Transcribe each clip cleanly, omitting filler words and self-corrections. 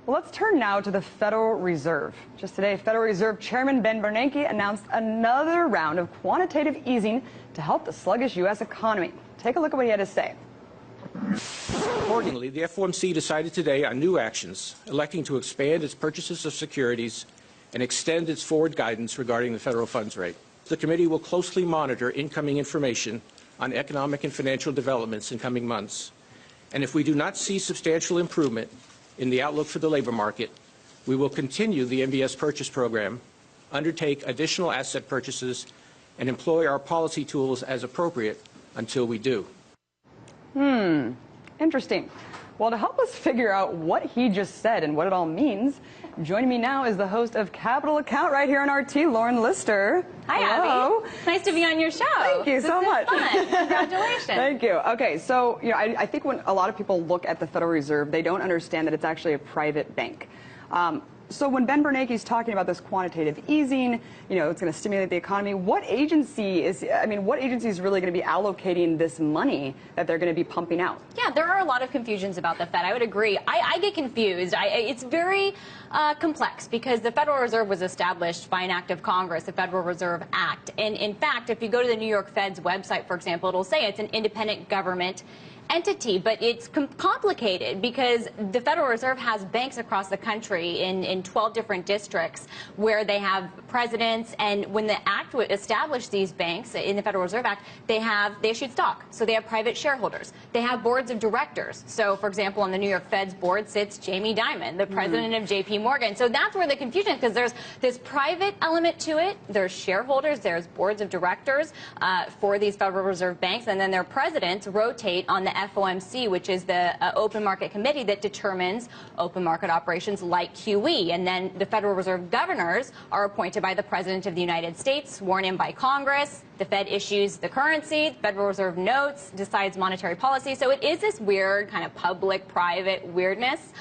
Well, let's turn now to the Federal Reserve. Just today, Federal Reserve Chairman Ben Bernanke announced another round of quantitative easing to help the sluggish U.S. economy. Take a look at what he had to say. Accordingly, the FOMC decided today on new actions, electing to expand its purchases of securities and extend its forward guidance regarding the federal funds rate. The committee will closely monitor incoming information on economic and financial developments in coming months. And if we do not see substantial improvement in the outlook for the labor market, we will continue the MBS purchase program, undertake additional asset purchases, and employ our policy tools as appropriate until we do. Interesting. Well, to help us figure out what he just said and what it all means, joining me now is the host of Capital Account right here on RT, Lauren Lister. Hi, Hello. Abby. Nice to be on your show. Thank you so much. Fun. Congratulations. Thank you. Okay, so I think when a lot of people look at the Federal Reserve, they don't understand that it's actually a private bank. So when Ben Bernanke is talking about this quantitative easing, it's going to stimulate the economy. What agency is really going to be allocating this money that they're going to be pumping out? Yeah, there are a lot of confusions about the Fed. I would agree. I get confused. It's very complex because the Federal Reserve was established by an act of Congress, the Federal Reserve Act. And in fact, if you go to the New York Fed's website, for example, it'll say it's an independent government entity, but it's complicated because the Federal Reserve has banks across the country in 12 different districts where they have presidents, and when the act established these banks in the Federal Reserve Act, they issued stock, so they have private shareholders. They have boards of directors. So, for example, on the New York Fed's board sits Jamie Dimon, the president of J.P. Morgan. So that's where the confusion is, because there's this private element to it. There's shareholders, there's boards of directors for these Federal Reserve banks, and then their presidents rotate on the FOMC, which is the open market committee that determines open market operations like QE. And then the Federal Reserve governors are appointed by the President of the United States, sworn in by Congress. The Fed issues the currency, the Federal Reserve notes, decides monetary policy. So it is this weird kind of public-private weirdness.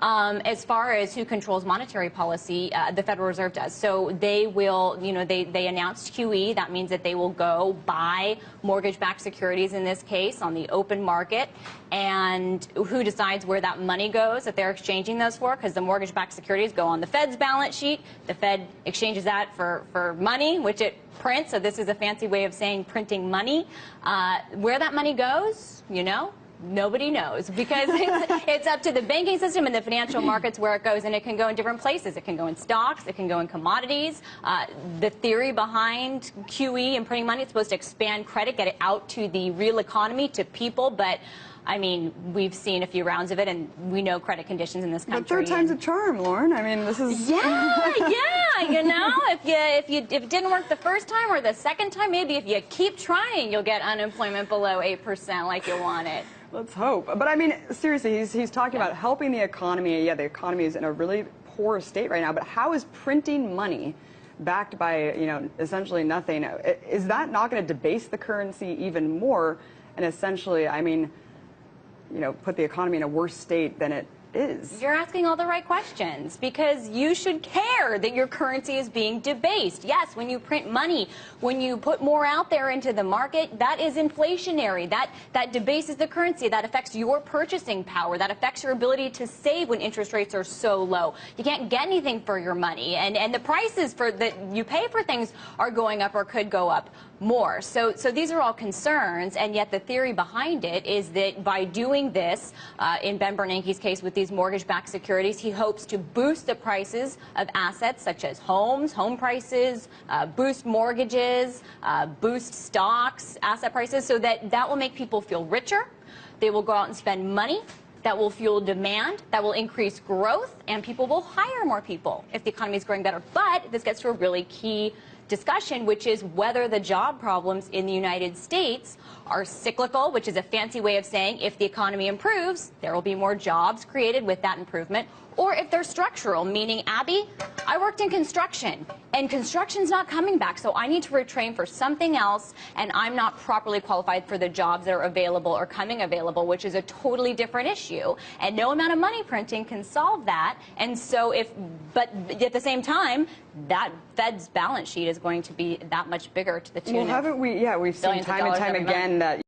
As far as who controls monetary policy, the Federal Reserve does. So they will, they announced QE. That means that they will go buy mortgage-backed securities in this case on the open market. And who decides where that money goes that they're exchanging those for? Because the mortgage-backed securities go on the Fed's balance sheet. The Fed exchanges that for money, which it prints. So this is a fancy way of saying printing money. Where that money goes, nobody knows, because it's up to the banking system and the financial markets where it goes, and it can go in different places. It can go in stocks, it can go in commodities. The theory behind QE and printing money is supposed to expand credit, get it out to the real economy, to people, but I mean, we've seen a few rounds of it, and we know credit conditions in this country. But third time's a charm, Lauren. I mean, this is... Yeah, if it didn't work the first time or the second time, maybe if you keep trying, you'll get unemployment below 8% like you want it. Let's hope. But I mean, seriously, he's talking about helping the economy. Yeah, the economy is in a really poor state right now, but how is printing money backed by, essentially nothing, is that not going to debase the currency even more and essentially, I mean, put the economy in a worse state than it is? You're asking all the right questions, because you should care that your currency is being debased. Yes, when you print money, when you put more out there into the market, that is inflationary. That debases the currency. That affects your purchasing power. That affects your ability to save when interest rates are so low. You can't get anything for your money, and the prices that you pay for things are going up or could go up more. So these are all concerns, and yet the theory behind it is that by doing this, in Ben Bernanke's case with these mortgage-backed securities, he hopes to boost the prices of assets such as homes, home prices, boost mortgages, boost stocks, asset prices, so that will make people feel richer. They will go out and spend money. That will fuel demand, that will increase growth, and people will hire more people if the economy is growing better. But this gets to a really key discussion, which is whether the job problems in the United States are cyclical, which is a fancy way of saying if the economy improves, there will be more jobs created with that improvement, or if they're structural, meaning, Abby, I worked in construction, and construction's not coming back, so I need to retrain for something else, and I'm not properly qualified for the jobs that are available or coming available, which is a totally different issue, and no amount of money printing can solve that. And so but at the same time, that Fed's balance sheet is going to be that much bigger, to the tune of haven't we? Yeah, we've seen time and time again that